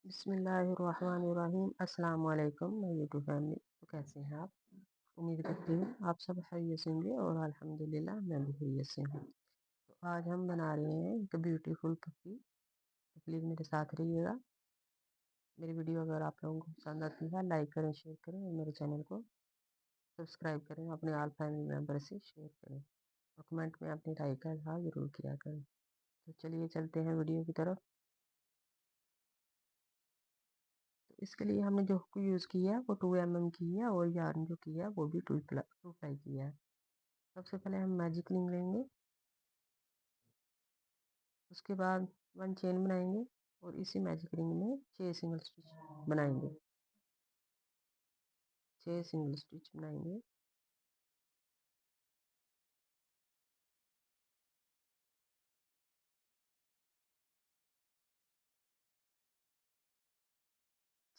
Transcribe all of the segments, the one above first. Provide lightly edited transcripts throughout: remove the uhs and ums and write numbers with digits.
बिस्मिल्लाहिर्रहमानिर्रहीम। अस्सलाम वालेकुम माय यूट्यूब फैमिली। तो कैसे हैं आप? उम्मीद करती हूँ आप सब खैरियत से होंगे और अल्हम्दुलिल्लाह मैं भी खैरियत से हूँ। तो आज हम बना रहे हैं एक ब्यूटीफुल पपी। तो प्लीज़ मेरे साथ रहिएगा। मेरी वीडियो अगर आप लोगों को पसंद आती है लाइक करें, शेयर करें और मेरे चैनल को सब्सक्राइब करें। अपने ऑल फैमिली मेम्बर से शेयर करें और कमेंट में अपनी राय का इज़हार ज़रूर किया करें। तो चलिए चलते हैं वीडियो की तरफ। तो इसके लिए हमने जो हुक यूज़ की है वो 2 mm की है और यार्न जो की है वो भी 2 प्लाई की है। सबसे पहले हम मैजिक रिंग लेंगे, उसके बाद 1 चेन बनाएंगे और इसी मैजिक रिंग में 6 सिंगल स्टिच बनाएंगे। 6 सिंगल स्टिच बनाएंगे।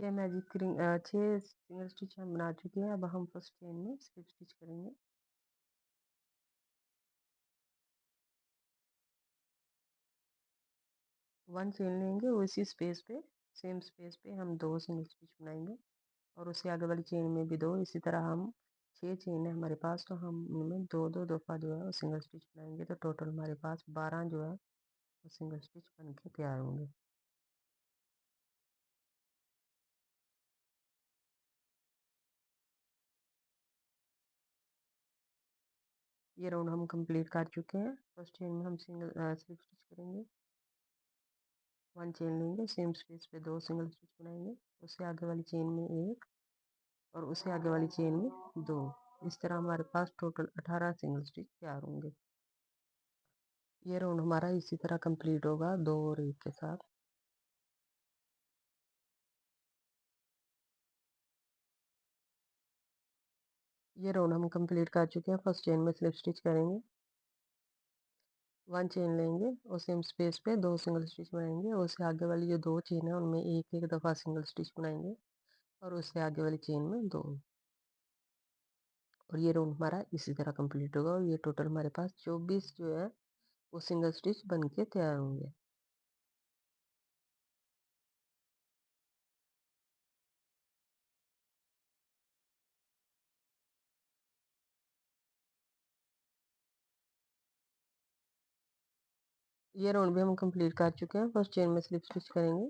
छः मैजिक रिंग 6 सिंगल स्टिच हम बना चुके हैं। अब हम फर्स्ट चेन में स्लिप स्टिच करेंगे। 1 चेन लेंगे और इसी स्पेस पे, सेम स्पेस पे हम 2 सिंगल स्टिच बनाएंगे और उससे आगे वाली चेन में भी 2। इसी तरह हम 6 चेन है हमारे पास, तो हम उनमें दो दो दफ़ा जो है वो सिंगल स्टिच बनाएंगे। तो टोटल हमारे पास 12 जो है वो सिंगल स्टिच बन के तैयार होंगे। ये राउंड हम कंप्लीट कर चुके हैं। फर्स्ट चेन में हम सिंगल स्लिप स्टिच करेंगे। 1 चेन लेंगे, सेम स्पेस पे 2 सिंगल स्टिच बनाएंगे। उससे आगे वाली चेन में 1 और उससे आगे वाली चेन में 2। इस तरह हमारे पास टोटल 18 सिंगल स्टिच तैयार होंगे। ये राउंड हमारा इसी तरह कंप्लीट होगा 2 और 1 के साथ। ये राउंड हम कंप्लीट कर चुके हैं। फर्स्ट चेन में स्लिप स्टिच करेंगे, 1 चेन लेंगे और सेम स्पेस पे 2 सिंगल स्टिच बनाएंगे। और उससे आगे वाली जो 2 चेन है उनमें एक एक दफ़ा सिंगल स्टिच बनाएंगे और उससे आगे वाली चेन में 2। और ये राउंड हमारा इसी तरह कंप्लीट होगा और ये टोटल हमारे पास 24 जो है वो सिंगल स्टिच बन के तैयार होंगे। ये राउंड भी हम कंप्लीट कर चुके हैं। फर्स्ट चेन में स्लिप स्टिच करेंगे,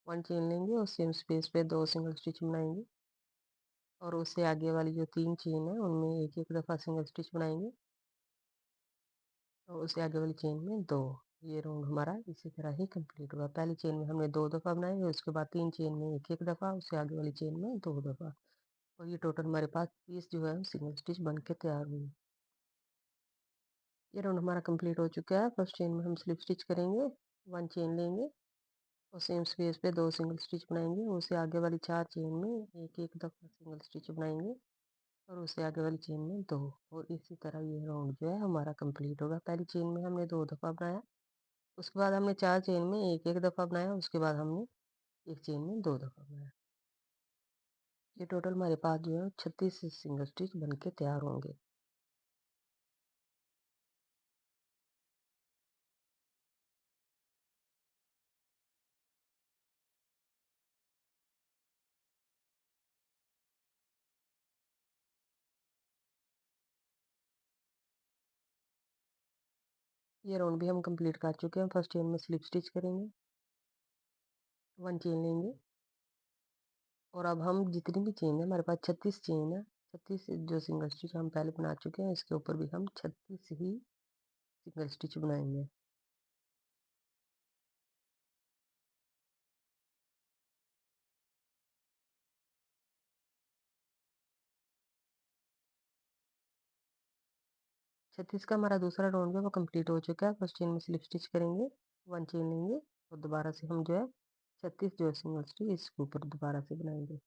1 चेन लेंगे और सेम स्पेस पे 2 सिंगल स्टिच बनाएंगे और उससे आगे वाली जो 3 चेन है उनमें एक एक दफ़ा सिंगल स्टिच बनाएंगे और उससे आगे वाली चेन में 2। ये राउंड हमारा इसी तरह ही कंप्लीट हुआ। पहली चेन में हमने 2 दफ़ा बनाएंगे, उसके बाद 3 चेन में एक एक दफ़ा, उससे आगे वाली चेन में 2 दफ़ा। और ये टोटल हमारे पास 30 जो है सिंगल स्टिच बन के तैयार हुई। ये राउंड हमारा कंप्लीट हो चुका है। फर्स्ट चेन में हम स्लिप स्टिच करेंगे, 1 चेन लेंगे और सेम स्पेस पे 2 सिंगल स्टिच बनाएंगे। उससे आगे वाली 4 चेन में एक एक दफ़ा सिंगल स्टिच बनाएंगे और उससे आगे वाली चेन में 2। और इसी तरह ये राउंड जो है हमारा कंप्लीट होगा। पहली चेन में हमने 2 दफ़ा बनाया, उसके बाद हमने 4 चेन में एक एक दफ़ा बनाया, उसके बाद हमने एक चेन में 2 दफ़ा बनाया। ये टोटल हमारे पास जो है 36 सिंगल स्टिच बन के तैयार होंगे। ये राउंड भी हम कंप्लीट कर चुके हैं। फर्स्ट चेन में स्लिप स्टिच करेंगे, 1 चेन लेंगे और अब हम जितनी भी चेन है हमारे पास 36 चेन है, 36 जो सिंगल स्टिच हम पहले बना चुके हैं इसके ऊपर भी हम 36 ही सिंगल स्टिच बनाएंगे। 36 का हमारा दूसरा राउंड जो है वो कंप्लीट हो चुका है। फर्स्ट चेन में स्लिप स्टिच करेंगे, 1 चेन लेंगे और दोबारा से हम जो है 36 जो है सिंगल स्टिच इसके ऊपर दोबारा से बनाएंगे।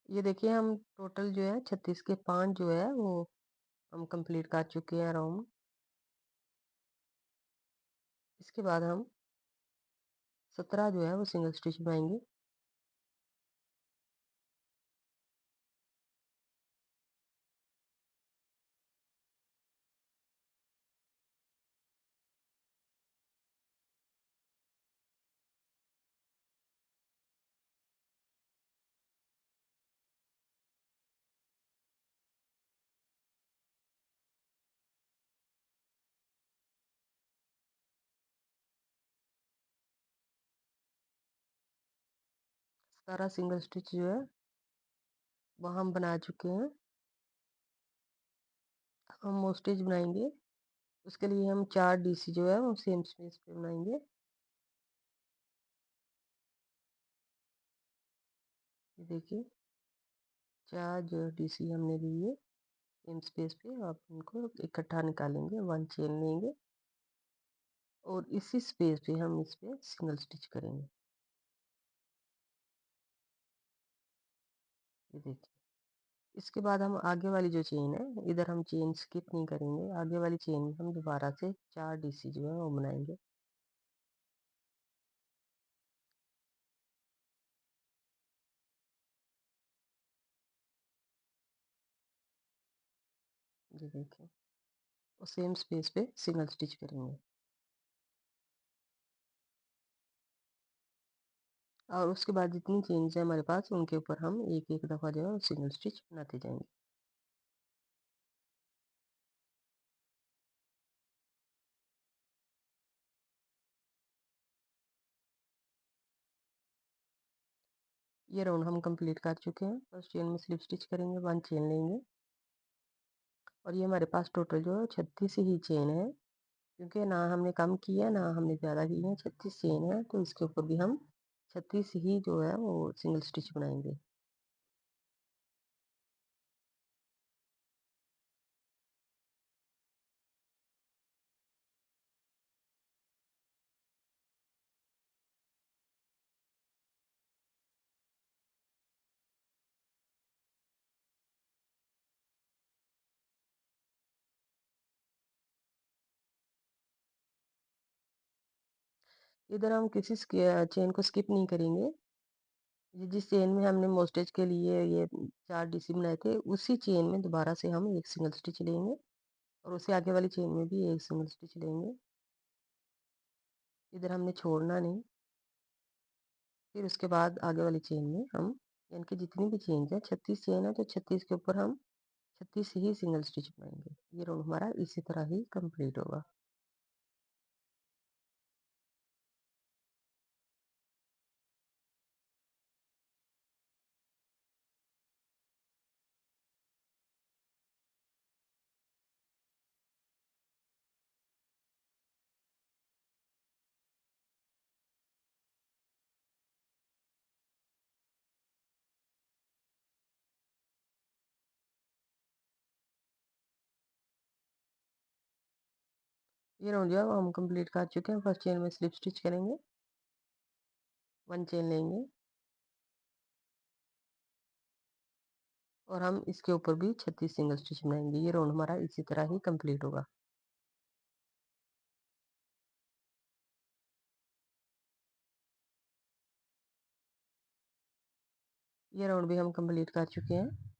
ये देखिए हम टोटल जो है 36 के 5 जो है वो हम कंप्लीट कर चुके हैं राउंड। इसके बाद हम 17 जो है वो सिंगल स्टिच बनाएंगे। सारा सिंगल स्टिच जो है वो हम बना चुके हैं। हम वो स्टिच बनाएंगे। उसके लिए हम 4 डीसी जो है वो सेम स्पेस पे बनाएंगे। ये देखिए 4 जो डीसी हमने लिए सेम स्पेस पे, आप इनको इकट्ठा निकालेंगे, 1 चेन लेंगे और इसी स्पेस पे हम इस पे सिंगल स्टिच करेंगे। ये देखिए इसके बाद हम आगे वाली जो चेन है, इधर हम चेन स्किप नहीं करेंगे, आगे वाली चेन में हम दोबारा से 4 डीसी जो है वो बनाएंगे। ये देखिए और सेम स्पेस पे सिंगल स्टिच करेंगे और उसके बाद जितनी चेन्स है हमारे पास उनके ऊपर हम एक एक दफ़ा जो है सिंगल स्टिच बनाते जाएंगे। ये राउंड हम कंप्लीट कर चुके हैं। फर्स्ट चेन में स्लिप स्टिच करेंगे, 1 चेन लेंगे और ये हमारे पास टोटल जो है 36 ही चेन है, क्योंकि ना हमने कम किया ना हमने ज़्यादा की है, 36 चेन है तो इसके ऊपर भी हम 36 ही जो है वो सिंगल स्टिच बनाएंगे। इधर हम किसी चेन को स्किप नहीं करेंगे। ये जिस चेन में हमने मोस्टेज के लिए ये 4 डीसी बनाए थे उसी चेन में दोबारा से हम एक सिंगल स्टिच लेंगे और उससे आगे वाली चेन में भी एक सिंगल स्टिच लेंगे। इधर हमने छोड़ना नहीं। फिर उसके बाद आगे वाली चेन में हम यानी कि जितनी भी चेन है 36 चेन है तो 36 के ऊपर हम 36 ही सिंगल स्टिच बनाएंगे। ये राउंड हमारा इसी तरह ही कंप्लीट होगा। ये राउंड जो है वो हम कंप्लीट कर चुके हैं। फर्स्ट चेन में स्लिप स्टिच करेंगे, 1 चेन लेंगे और हम इसके ऊपर भी 36 सिंगल स्टिच बनाएंगे। ये राउंड हमारा इसी तरह ही कंप्लीट होगा। ये राउंड भी हम कंप्लीट कर चुके हैं।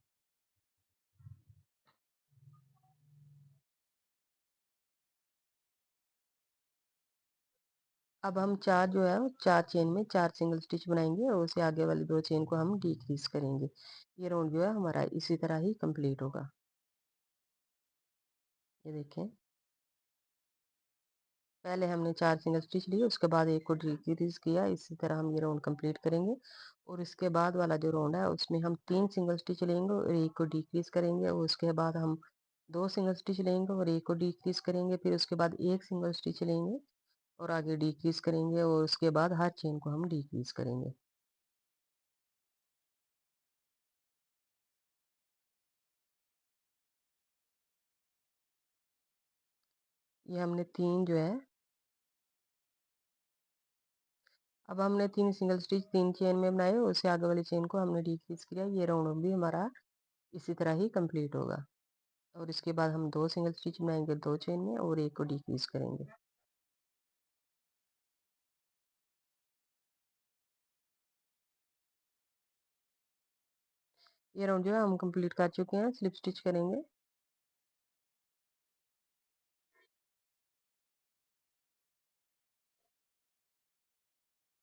अब हम 4 जो है 4 चेन में 4 सिंगल स्टिच बनाएंगे और उससे आगे वाली 2 चेन को हम डिक्रीज करेंगे। ये राउंड जो है हमारा इसी तरह ही कंप्लीट होगा। ये देखें पहले हमने 4 सिंगल स्टिच लिए, उसके बाद एक को डिक्रीज किया। इसी तरह हम ये राउंड कंप्लीट करेंगे और इसके बाद वाला जो राउंड है उसमें हम 3 सिंगल स्टिच लेंगे और एक को डिक्रीज करेंगे और उसके बाद हम 2 सिंगल स्टिच लेंगे और एक को डिक्रीज करेंगे। फिर उसके बाद एक सिंगल स्टिच लेंगे और आगे डिक्रीज करेंगे और उसके बाद हर चेन को हम डिक्रीज करेंगे। ये हमने 3 जो है अब हमने 3 सिंगल स्टिच 3 चेन में बनाए, उससे आगे वाली चेन को हमने डिक्रीज किया। ये राउंड भी हमारा इसी तरह ही कंप्लीट होगा। और इसके बाद हम 2 सिंगल स्टिच बनाएंगे 2 चेन में और एक को डिक्रीज करेंगे। ये राउंड जो है हम कंप्लीट कर चुके हैं। स्लिप स्टिच करेंगे।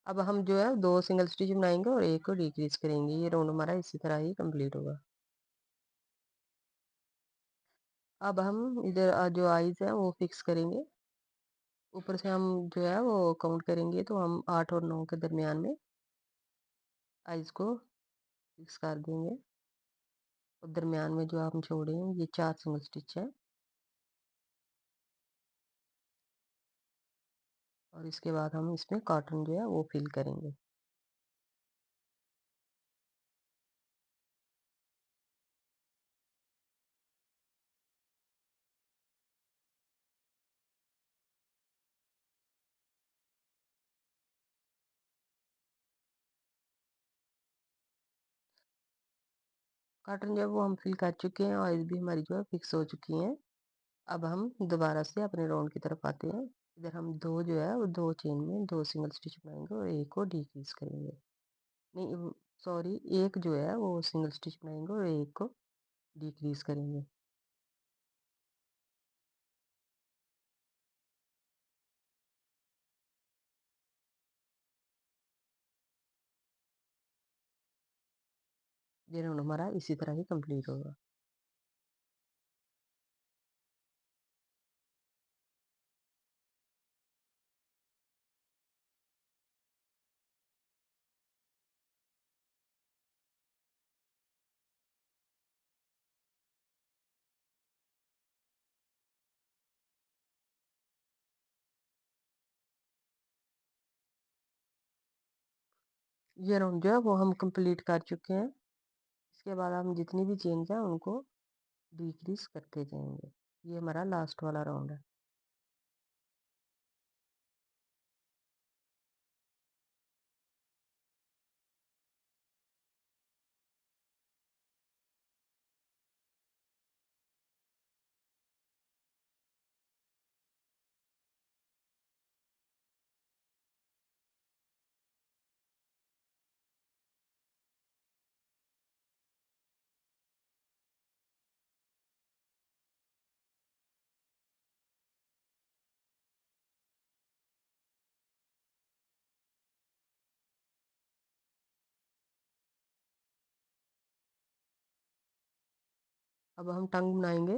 अब हम जो है 2 सिंगल स्टिच बनाएंगे और एक को डिक्रीज करेंगे। ये राउंड हमारा इसी तरह ही कंप्लीट होगा। अब हम इधर जो आईज है वो फिक्स करेंगे। ऊपर से हम जो है वो काउंट करेंगे, तो हम 8 और 9 के दरमियान में आईज को फिक्स कर देंगे। और दरमियान में जो हम छोड़े हैं ये 4 सिंगल स्टिच है। और इसके बाद हम इसमें कॉटन जो है वो फिल करेंगे। कॉटन जो है वो हम फिल कर चुके हैं और भी हमारी जो है फिक्स हो चुकी हैं। अब हम दोबारा से अपने राउंड की तरफ आते हैं। इधर हम दो जो है वो 2 चेन में 2 सिंगल स्टिच बनाएंगे और एक को डिक्रीज करेंगे। नहीं, सॉरी, एक जो है वो सिंगल स्टिच बनाएंगे और एक को डिक्रीज करेंगे। ये राउंड हमारा इसी तरह ही कंप्लीट होगा। ये राउंड जो है वो हम कंप्लीट कर चुके हैं। इसके बाद हम जितनी भी चेंज है उनको डिक्रीज करते जाएंगे। ये हमारा लास्ट वाला राउंड है। अब हम टंग बनाएंगे,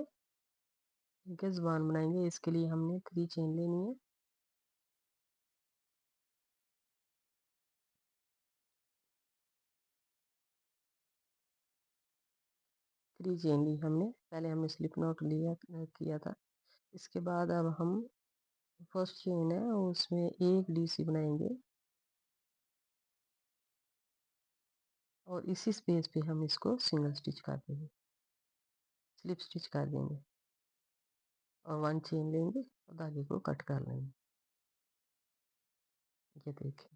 ठीक है, जुबान बनाएंगे। इसके लिए हमने 3 चेन लेनी है। 3 चेन ली हमने। पहले हमने स्लिप नॉट लिया किया था। इसके बाद अब हम फर्स्ट चेन है उसमें एक डीसी बनाएंगे और इसी स्पेस पे हम इसको सिंगल स्टिच कर देंगे, स्लिप स्टिच कर देंगे और 1 चेन लेंगे और धागे को कट कर लेंगे। ये देखिए।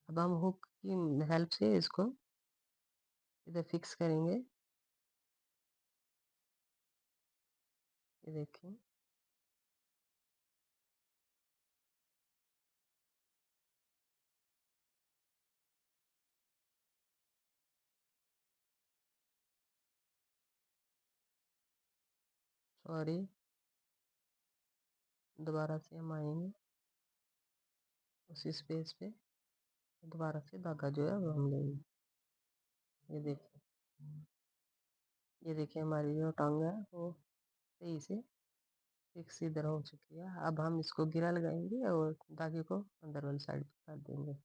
अब हम हुक की हेल्प से इसको इधर फिक्स करेंगे। ये देखिए। सॉरी, दोबारा से हम आएंगे उसी स्पेस पे। दोबारा से धागा जो है वो हम लेंगे। ये देखिए। ये देखिए हमारी जो टांग है वो सही से फिक्स इधर हो चुकी है। अब हम इसको गिरा लगाएंगे और धागे को अंदर वाली साइड कर देंगे।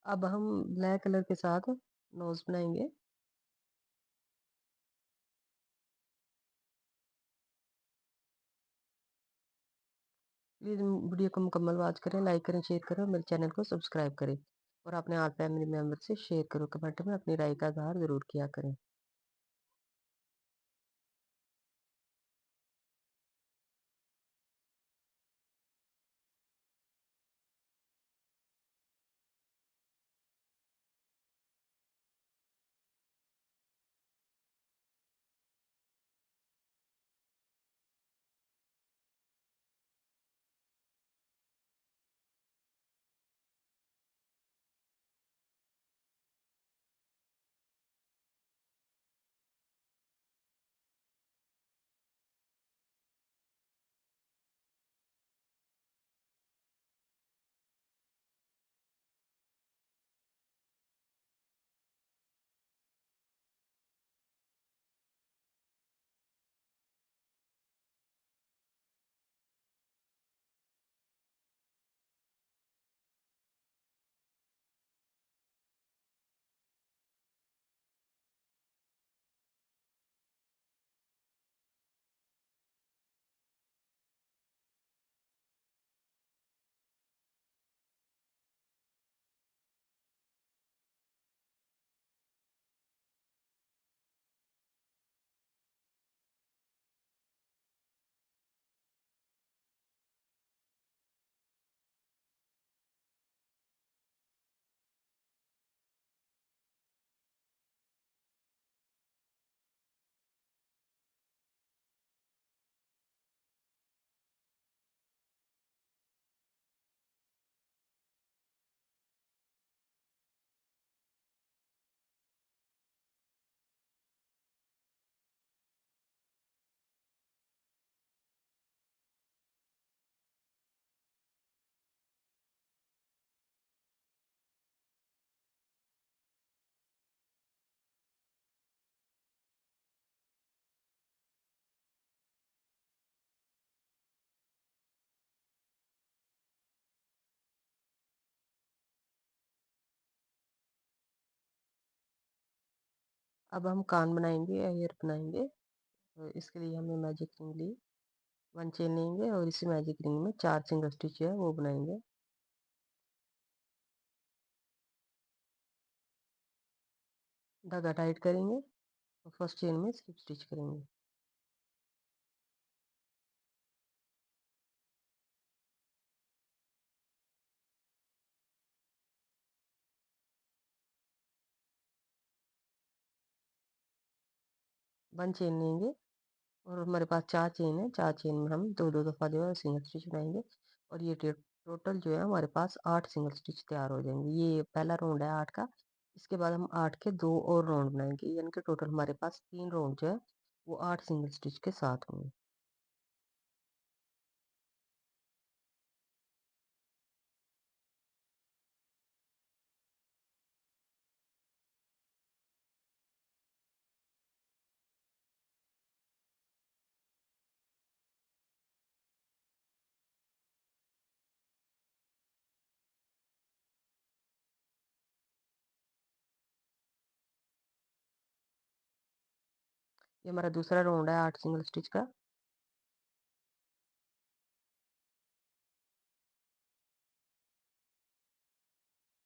अब हम ब्लैक कलर के साथ नोज बनाएंगे। प्लीज़ वीडियो को मुकम्मल वॉच करें, लाइक करें, शेयर करें और मेरे चैनल को सब्सक्राइब करें और अपने ऑल फैमिली मेम्बर से शेयर करो। कमेंट में अपनी राय का इज़हार ज़रूर किया करें। अब हम कान बनाएंगे, ईयर बनाएंगे। तो इसके लिए हमने मैजिक रिंग ली, 1 चेन लेंगे और इसी मैजिक रिंग में 4 सिंगल स्टिच है वो बनाएंगे। धागा टाइट करेंगे और फर्स्ट चेन में स्लिप स्टिच करेंगे। वन चेन लेंगे और हमारे पास 4 चेन है, 4 चेन में हम दो दो दफ़ा जो है सिंगल स्टिच बनाएंगे और ये टोटल जो है हमारे पास 8 सिंगल स्टिच तैयार हो जाएंगे। ये पहला राउंड है 8 का। इसके बाद हम 8 के 2 और राउंड बनाएंगे, यानी कि टोटल हमारे पास 3 राउंड जो है वो 8 सिंगल स्टिच के साथ होंगे। ये हमारा दूसरा राउंड है 8 सिंगल स्टिच का।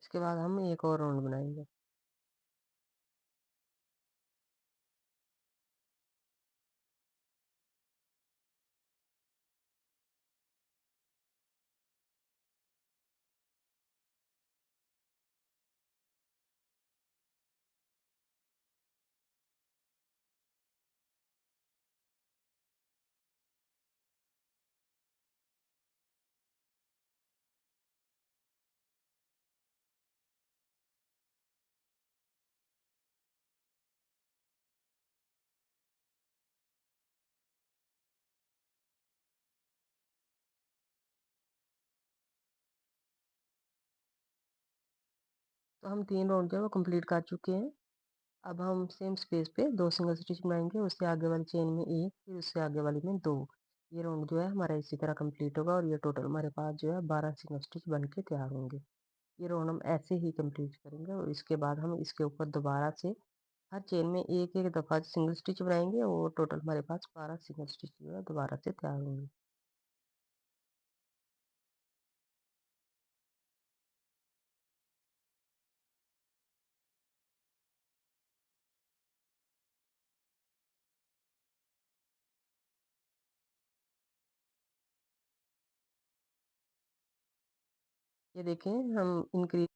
इसके बाद हम एक और राउंड बनाएंगे। तो हम 3 राउंड जो है वो कंप्लीट कर चुके हैं। अब हम सेम स्पेस पे 2 सिंगल स्टिच बनाएंगे, उससे आगे वाली चेन में 1, फिर उससे आगे वाली में 2। ये राउंड जो है हमारा इसी तरह कंप्लीट होगा और ये टोटल हमारे पास जो है 12 सिंगल स्टिच बन के तैयार होंगे। ये रो हम ऐसे ही कंप्लीट करेंगे और इसके बाद हम इसके ऊपर दोबारा से हर चेन में एक-एक दफ़ा सिंगल स्टिच बनाएँगे और टोटल हमारे पास 12 सिंगल स्टिच जो है दोबारा से तैयार होंगे। ये देखें हम इंक्रीज़